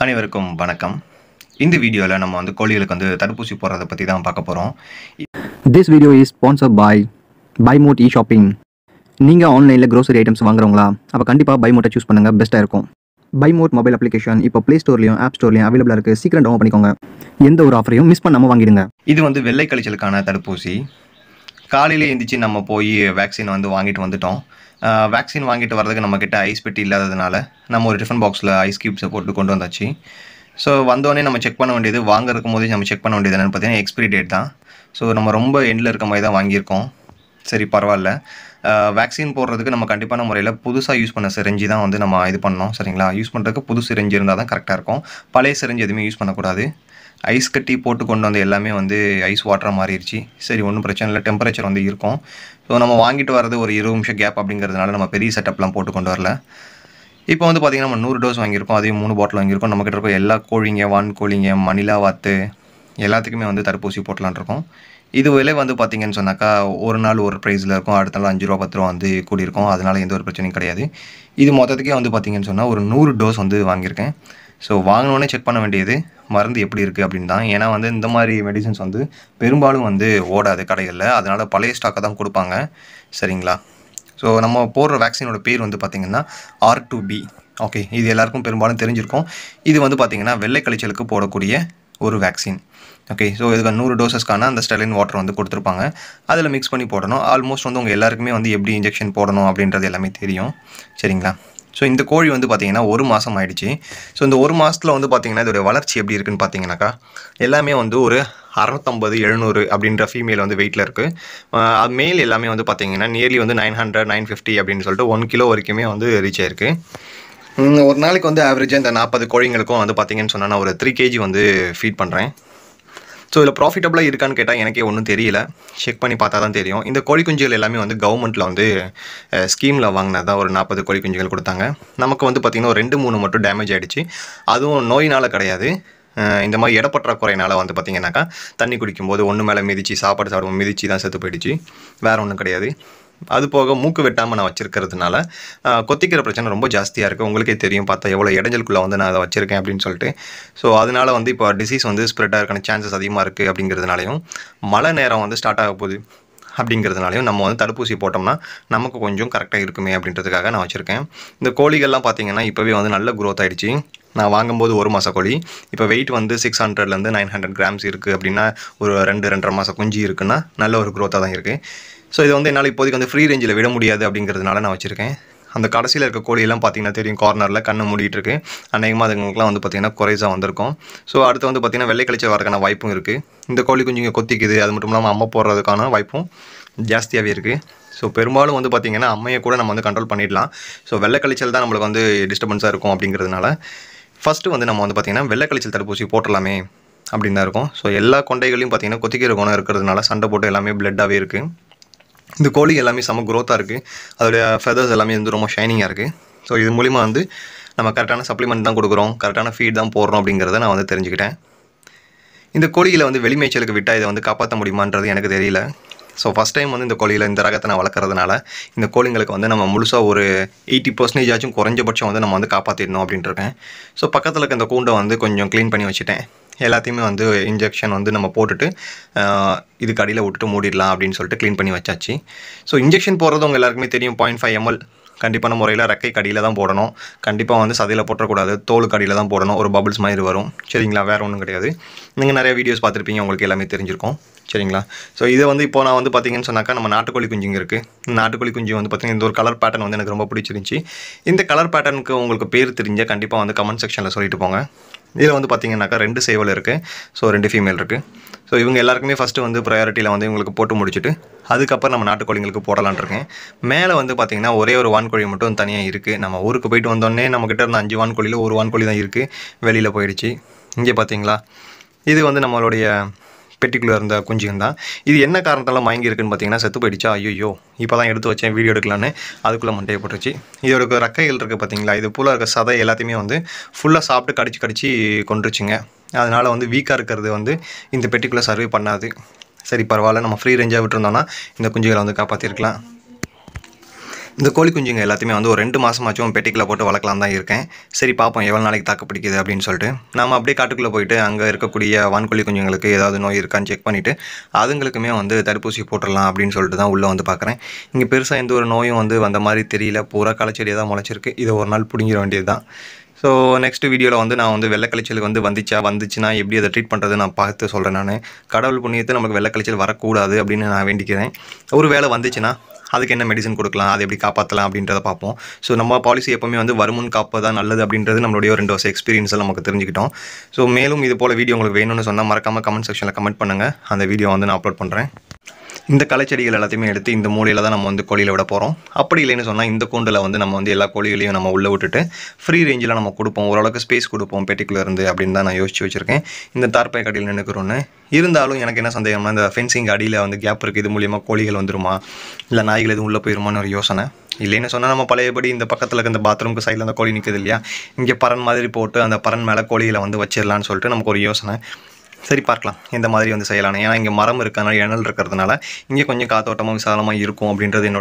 அனைவருக்கும் வணக்கம். இந்த வீடியோல நம்ம வந்து கோழிகளுக்கு வந்து தடுப்பூசி போடுறத பத்தி தான் பார்க்க போறோம். This video is sponsored by BuyMote eShopping. நீங்க ஆன்லைன்ல grocery ஐட்டம்ஸ் வாங்குறவங்களா? அப்ப கண்டிப்பா BuyMote சூஸ் பண்ணுங்க, பெஸ்ட்டா இருக்கும். BuyMote மொபைல் அப்ளிகேஷன் இப்போ Play Storeலயும் App Storeலயும் அவைலபிளா இருக்கு. சீக்கிரம் டவுன்லோட் பண்ணிக்கோங்க. எந்த ஒரு ஆஃபரையும் மிஸ் பண்ணாம வாங்கிடுங்க. இது வந்து வெள்ளை கழிச்சலுக்கான தடுப்பூசி. காலையில எந்திரிச்சு நம்ம போய் வேக்சின் வந்து வாங்கிட்டு வந்துட்டோம். வேக்சின் வாங்கிட்டு வரதுக்கு நம்மக்கிட்ட ஐஸ் பெட்டி இல்லாததுனால நம்ம ஒரு டிஃபன் பாக்ஸில் ஐஸ் க்யூப்ஸை போட்டு கொண்டு வந்தாச்சு. ஸோ வந்தோடனே நம்ம செக் பண்ண வேண்டியது, வாங்குறதுக்கும் போதே நம்ம செக் பண்ண வேண்டியது என்னென்னு பார்த்தீங்கன்னா எக்ஸ்பிரி டேட் தான். ஸோ நம்ம ரொம்ப எண்டில் இருக்க மாதிரி தான் வாங்கியிருக்கோம். சரி, பரவாயில்ல. வேக்சின் போடுறதுக்கு நம்ம கண்டிப்பான முறையில் புதுசாக யூஸ் பண்ண சிரஞ்சி தான் வந்து நம்ம இது பண்ணோம். சரிங்களா? யூஸ் பண்ணுறதுக்கு புது சிரஞ்சி இருந்தால் தான் கரெக்டாக இருக்கும். பழைய சிரஞ்சி எதுவுமே யூஸ் பண்ணக்கூடாது. ஐஸ் கட்டி போட்டு கொண்டு வந்து எல்லாமே வந்து ஐஸ் வாட்டராக மாறிடுச்சு. சரி, ஒன்றும் பிரச்சனை இல்லை, டெம்பரேச்சர் வந்து இருக்கும். ஸோ நம்ம வாங்கிட்டு வரது ஒரு 20 நிமிஷம் கேப் அப்படிங்கிறதுனால நம்ம பெரிய செட்டப்லாம் போட்டு கொண்டு வரல. இப்போ வந்து பார்த்திங்கன்னா நம்ம 100 டோஸ் வாங்கியிருக்கோம், அதையும் 3 பாட்டில் வாங்கியிருக்கோம். நம்மக்கிட்ட இருக்க எல்லா கோழிங்க, வான்கோழிங்க, மணிலா வாத்து எல்லாத்துக்குமே வந்து தடுப்பூசி போட்டலான் இருக்கோம். இது விலை வந்து பார்த்திங்கன்னு சொன்னாக்கா ஒரு நாள் ஒரு ப்ரைஸில் இருக்கும், அடுத்த நாள் 5 ரூபா 10 ரூபா வந்து கூடியிருக்கும். அதனால் எந்த ஒரு பிரச்சனையும் கிடையாது. இது மொத்தத்துக்கே வந்து பார்த்திங்கன்னு சொன்னால் ஒரு 100 டோஸ் வந்து வாங்கியிருக்கேன். ஸோ வாங்கினோடனே செக் பண்ண வேண்டியது மருந்து எப்படி இருக்குது அப்படின்னு தான். ஏன்னா வந்து இந்த மாதிரி மெடிசன்ஸ் வந்து பெரும்பாலும் வந்து ஓடாது கடைகளில், அதனால் பழைய ஸ்டாக்கை தான் கொடுப்பாங்க. சரிங்களா? ஸோ நம்ம போடுற வேக்சினோட பேர் வந்து பார்த்திங்கன்னா R2B. ஓகே, இது எல்லாருக்கும் பெரும்பாலும் தெரிஞ்சிருக்கும். இது வந்து பார்த்திங்கன்னா வெள்ளை கழிச்சலுக்கு போடக்கூடிய ஒரு வேக்சின். ஓகே, ஸோ இதுக்கு 100 டோசஸ்க்கான அந்த ஸ்டெரிலைன் வாட்டர் வந்து கொடுத்துருப்பாங்க. அதில் மிக்ஸ் பண்ணி போடணும். ஆல்மோஸ்ட் வந்து உங்கள் எல்லாருக்குமே வந்து எப்படி இன்ஜெக்ஷன் போடணும் அப்படின்றது எல்லாமே தெரியும். சரிங்களா? ஸோ இந்த கோழி வந்து பார்த்திங்கன்னா 1 மாதம் ஆகிடுச்சு. ஸோ இந்த 1 மாதத்தில் வந்து பார்த்திங்கன்னா இதோடைய வளர்ச்சி எப்படி இருக்குதுன்னு பார்த்தீங்கன்னாக்கா எல்லாமே வந்து ஒரு 650 700 அப்படின்ற ஃபீமேல் வந்து வெயிட்டில் இருக்குது. மேல் எல்லாமே வந்து பார்த்திங்கன்னா நியர்லி வந்து 900 950 அப்படின்னு சொல்லிட்டு 1 கிலோ வரைக்குமே வந்து ரீச் ஆயிருக்கு. ஒரு நாளைக்கு வந்து ஆவரேஜாக இந்த 40 கோழிங்களுக்கும் வந்து பார்த்திங்கன்னு சொன்னால் நான் ஒரு 3 kg வந்து ஃபீட் பண்ணுறேன். ஸோ இதில் ப்ராஃபிட்டபுளாக இருக்கான்னு கேட்டால் எனக்கே ஒன்றும் தெரியல. செக் பண்ணி பார்த்தா தான் தெரியும். இந்த கோழி குஞ்சுகள் எல்லாமே வந்து கவர்மெண்ட்டில் வந்து ஸ்கீமில் வாங்கினதான் ஒரு 40 கோழி குஞ்சுகள் கொடுத்தாங்க. நமக்கு வந்து பார்த்திங்கன்னா ஒரு 2-3 மட்டும் டேமேஜ் ஆகிடுச்சு. அதுவும் நோயினால் கிடையாது, இந்த மாதிரி இடப்பற்றாக்குறையினால் வந்து பார்த்திங்கனாக்கா தண்ணி குடிக்கும்போது ஒன்று மேலே மிதிச்சு, சாப்பாடு சாப்பிடும் மிதிச்சு தான் செத்து போயிடுச்சு. வேறு ஒன்றும் கிடையாது. அது போக மூக்கு வெட்டாமல் நான் வச்சுருக்கிறதுனால கொத்திக்கிற பிரச்சனை ரொம்ப ஜாஸ்தியாக இருக்குது. உங்களுக்கே தெரியும், பார்த்தா எவ்வளோ இடைஞ்சலுக்குள்ளே வந்து நான் அதை வச்சுருக்கேன் அப்படின்னு சொல்லிட்டு. ஸோ அதனால் வந்து இப்போ டிசீஸ் வந்து ஸ்ப்ரெட் ஆகிறதுக்கான சான்சஸ் அதிகமாக இருக்குது. அப்படிங்கிறதுனாலையும் மழை நேரம் வந்து ஸ்டார்ட் ஆக போகுது அப்படிங்கிறதுனாலையும் நம்ம வந்து தடுப்பூசி போட்டோம்னா நமக்கு கொஞ்சம் கரெக்டாக இருக்குமே அப்படின்றதுக்காக நான் வச்சுருக்கேன். இந்த கோழிகள்லாம் பார்த்திங்கன்னா இப்போவே வந்து நல்ல க்ரோத் ஆகிடுச்சு. நான் வாங்கும்போது 1 மாத கோழி இப்போ வெயிட் வந்து 600லேருந்து 900 கிராம்ஸ் இருக்குது. அப்படின்னா ஒரு 2-2.5 மாத குஞ்சு இருக்குன்னா நல்ல ஒரு க்ரோத்தாக தான் இருக்குது. ஸோ இது வந்து என்னால் இப்போதைக்கு வந்து ஃப்ரீ ரேஞ்சில் விட முடியாது அப்படிங்கிறதுனால நான் வச்சுருக்கேன். அந்த கடைசியில் இருக்க கோழியெல்லாம் பார்த்திங்கன்னா தெரியும், கார்னரில் கண்ணை மூடிட்டு இருக்கு. அநேகமாக அதுங்களுக்குலாம் வந்து பார்த்திங்கன்னா குறைசாக வந்திருக்கும். ஸோ அடுத்து வந்து பார்த்திங்கன்னா வெள்ளை கழிச்சல் வரக்கான வாய்ப்பும் இருக்குது. இந்த கோழி குஞ்சுங்க கொத்திக்குது, அது மட்டும் இல்லாமல் அம்மை போடுறதுக்கான வாய்ப்பும் ஜாஸ்தியாகவே இருக்குது. ஸோ பெரும்பாலும் வந்து பார்த்திங்கன்னா அம்மையை கூட நம்ம வந்து கண்ட்ரோல் பண்ணிடலாம். ஸோ வெள்ளை கழிச்சல் தான் நம்மளுக்கு வந்து டிஸ்டர்பன்ஸாக இருக்கும். அப்படிங்கிறதுனால ஃபஸ்ட்டு வந்து நம்ம வந்து பார்த்திங்கன்னா வெள்ளை கழிச்சல் தடுப்பூசி போட்டலாமே அப்படின்னு தான் இருக்கும். ஸோ எல்லா கொண்டைகளையும் பார்த்திங்கன்னா கொத்திக்கிற குணம் இருக்கிறதுனால சண்டை போட்டு எல்லாமே பிளட்டாகவே இருக்குது. இந்த கோழி எல்லாமே செம க்ரோத்தாக இருக்குது. அதோடைய ஃபெதர்ஸ் எல்லாமே வந்து ரொம்ப ஷைனிங்காக இருக்குது. ஸோ இது மூலிமா வந்து நம்ம கரெக்டான சப்ளிமெண்ட் தான் கொடுக்குறோம், கரெக்டான ஃபீட் தான் போடுறோம் அப்படிங்கிறத நான் வந்து தெரிஞ்சுக்கிட்டேன். இந்த கோழிகளை வந்து வெளிமேய்ச்சலுக்கு விட்டால் இதை வந்து காப்பாற்ற முடியுமான்றது எனக்கு தெரியல. ஸோ ஃபஸ்ட் டைம் வந்து இந்த கோழியில் இந்த ரகத்தை நான் வளர்க்குறதுனால இந்த கோழிங்களுக்கு வந்து நம்ம முழுசாக ஒரு 80% குறைஞ்சபட்சம் வந்து நம்ம வந்து காப்பாற்றிடணும் அப்படின்ட்டு இருக்கேன். ஸோ பக்கத்தில் இருக்க இந்த கூண்டை வந்து கொஞ்சம் க்ளீன் பண்ணி வச்சுட்டேன். எல்லாத்தையுமே வந்து இன்ஜெக்ஷன் வந்து நம்ம போட்டுட்டு இதுக்கு அடியில் விட்டுட்டு மூடிடலாம் அப்படின்னு சொல்லிட்டு க்ளீன் பண்ணி வச்சாச்சு. ஸோ இன்ஜெக்ஷன் போடுறது உங்கள் எல்லாருக்குமே தெரியும், 0.5 ml கண்டிப்பான முறையில் ரெக்கை கடியில் தான் போடணும். கண்டிப்பாக வந்து சதையில் போட்டக்கூடாது, தோலுக்கு அடியில் தான் போடணும். ஒரு பபிள்ஸ் மாதிரி வரும். சரிங்களா? வேறு ஒன்றும் கிடையாது. நீங்கள் நிறைய வீடியோஸ் பார்த்துருப்பீங்க, உங்களுக்கு எல்லாமே தெரிஞ்சிருக்கும். சரிங்களா? ஸோ இதை வந்து இப்போ நான் வந்து பார்த்திங்கன்னு சொன்னாக்கா நம்ம நாட்டுக்கோழி குஞ்சுங்க இருக்குது. நாட்டுக்கோழி குஞ்சு வந்து பார்த்திங்கன்னா இந்த ஒரு கலர் பேட்டர்ன் வந்து எனக்கு ரொம்ப பிடிச்சிருந்துச்சி. இந்த கலர் பேட்டர்னுக்கு உங்களுக்கு பேர் தெரிஞ்ச கண்டிப்பாக வந்து கமெண்ட் செக்ஷனில் சொல்லிட்டு போங்க. இதில் வந்து பார்த்திங்கனாக்கா 2 சேவல் இருக்குது. ஸோ 2 ஃபீமேல் இருக்குது. ஸோ இவங்க எல்லாருக்குமே ஃபஸ்ட்டு வந்து ப்ரையாரிட்டியில் வந்து இவங்களுக்கு போட்டு முடிச்சுட்டு அதுக்கப்புறம் நம்ம நாட்டுக்கோழிங்களுக்கு போடலான் இருக்கேன். மேலே வந்து பார்த்திங்கன்னா ஒரே ஒரு வான்கோழி மட்டும் தனியாக இருக்குது. நம்ம ஊருக்கு போயிட்டு வந்தோடனே நம்மக்கிட்ட இருந்த 5 வான்கோழியில் ஒரு வான்கோழி தான் இருக்குது, வெளியில் போயிடுச்சு. இங்கே பார்த்திங்களா, இது வந்து நம்மளுடைய பெட்டிக்குள்ளே இருந்த குஞ்சுங்க தான். இது என்ன காரணத்தால் மயங்கி இருக்குன்னு பார்த்தீங்கன்னா செத்து போயிடுச்சா. ஐயோ, இப்போ தான் எடுத்து வச்சேன் வீடியோ எடுக்கலான்னு, அதுக்குள்ளே மண்டையை போட்டுருச்சு. இதோட ரெக்கைகள் இருக்குது பார்த்தீங்களா, இது போல் இருக்க சதை எல்லாத்தையுமே வந்து ஃபுல்லாக சாப்பிட்டு கடிச்சு கொண்டுருச்சுங்க. அதனால் வந்து வீக்காக இருக்கிறது வந்து இந்த பெட்டிக்குள்ளே சர்வே பண்ணாது. சரி, பரவாயில்ல, நம்ம ஃப்ரீ ரேஞ்சாக விட்டுருந்தோன்னா இந்த குஞ்சுகளை வந்து காப்பாற்றிருக்கலாம். இந்த கோழி குஞ்சுங்க எல்லாத்தையுமே வந்து ஒரு 2 மாதமாச்சும் பெட்டிக்குள்ளே போட்டு வளர்க்கலாம் தான் இருக்கேன். சரி பார்ப்போம் எவ்வளோ நாளைக்கு தாக்கு பிடிக்குது அப்படின்னு சொல்லிட்டு. நம்ம அப்படியே காட்டுக்குள்ளே போயிட்டு அங்கே இருக்கக்கூடிய வான்கோழி குஞ்சுங்களுக்கு ஏதாவது நோய் இருக்கான்னு செக் பண்ணிவிட்டு அதுங்களுக்குமே வந்து தடுப்பூசி போட்டுடலாம் அப்படின்னு சொல்லிட்டு தான் உள்ளே வந்து பார்க்குறேன். இங்கே பெருசாக எந்த ஒரு நோயும் வந்து வந்த மாதிரி தெரியல. பூரா களைச்செடியாக தான் முளைச்சிருக்கு. இதை ஒரு நாள் பிடிங்கிற வேண்டியது தான். ஸோ நெக்ஸ்ட் வீடியோவில் வந்து நான் வந்து வெள்ளைக்கழிச்சல் வந்து வந்துச்சுன்னா எப்படி அதை ட்ரீட் பண்ணுறது நான் பார்த்து சொல்கிறேன். நான் கடவுள் புண்ணியத்தை நமக்கு வெள்ளைக்கழிச்சல் வரக்கூடாது அப்படின்னு நான் வேண்டிக்கிறேன். ஒரு வேளை வந்துச்சுன்னா அதுக்கு என்ன மெடிசன் கொடுக்கலாம், அதை எப்படி காப்பாற்றலாம் அப்படின்றத பார்ப்போம். ஸோ நம்ம பாலிசி எப்போவுமே வந்து வருமுன் காப்பது தான் நல்லது அப்படின்றது நம்மளுடைய 2 வருஷம் எக்ஸ்பீரியன்ஸில் நமக்கு தெரிஞ்சுக்கிட்டோம். ஸோ மேலும் இது போல் வீடியோ உங்களுக்கு வேணும்னு சொன்னால் மறக்காமல் கமெண்ட் செக்ஷனில் கமெண்ட் பண்ணுங்கள். அந்த வீடியோ வந்து நான் அப்லோட் பண்ணுறேன். இந்த களைச்செடிகள் எல்லாத்தையுமே எடுத்து இந்த மூலையில் தான் நம்ம வந்து கோழியில் விட போகிறோம். அப்படி இல்லைன்னு சொன்னால் இந்த கூண்டில் வந்து நம்ம வந்து எல்லா கோழிகளையும் நம்ம உள்ளே விட்டுட்டு ஃப்ரீ ரேஞ்சில் நம்ம கொடுப்போம். ஓரளவுக்கு ஸ்பேஸ் கொடுப்போம் பெட்டிக்குள்ளே இருந்து அப்படின்னு தான் நான் யோசிச்சு வச்சுருக்கேன். இந்த தார்பாய் கடையில் நினைக்கிறோன்னு இருந்தாலும் எனக்கு என்ன சந்தேகம்னா இந்த ஃபென்சிங் அடியில் வந்து கேப் இருக்குது. இது மூலியமாக கோழிகள் வந்துருமா இல்லை நாய்கள் எதுவும் உள்ளே போயிருமான்னு ஒரு யோசனை. இல்லைன்னு சொன்னால் நம்ம பழையபடி இந்த பக்கத்தில் இருக்க இந்த பாத்ரூமுக்கு சைடில் அந்த கோழி நிற்குது இல்லையா, இங்கே பறன் மாதிரி போட்டு அந்த பறன் மேலே கோழிகளை வந்து வச்சிடலான்னு சொல்லிட்டு நமக்கு ஒரு யோசனை. சரி பார்க்கலாம் எந்த மாதிரி வந்து செய்யலாம். ஏன்னா இங்கே மரம் இருக்கனால இணல் இருக்கிறதுனால இங்கே கொஞ்சம் காத்தோட்டமாக விசாலமாக இருக்கும் அப்படின்றது என்னோட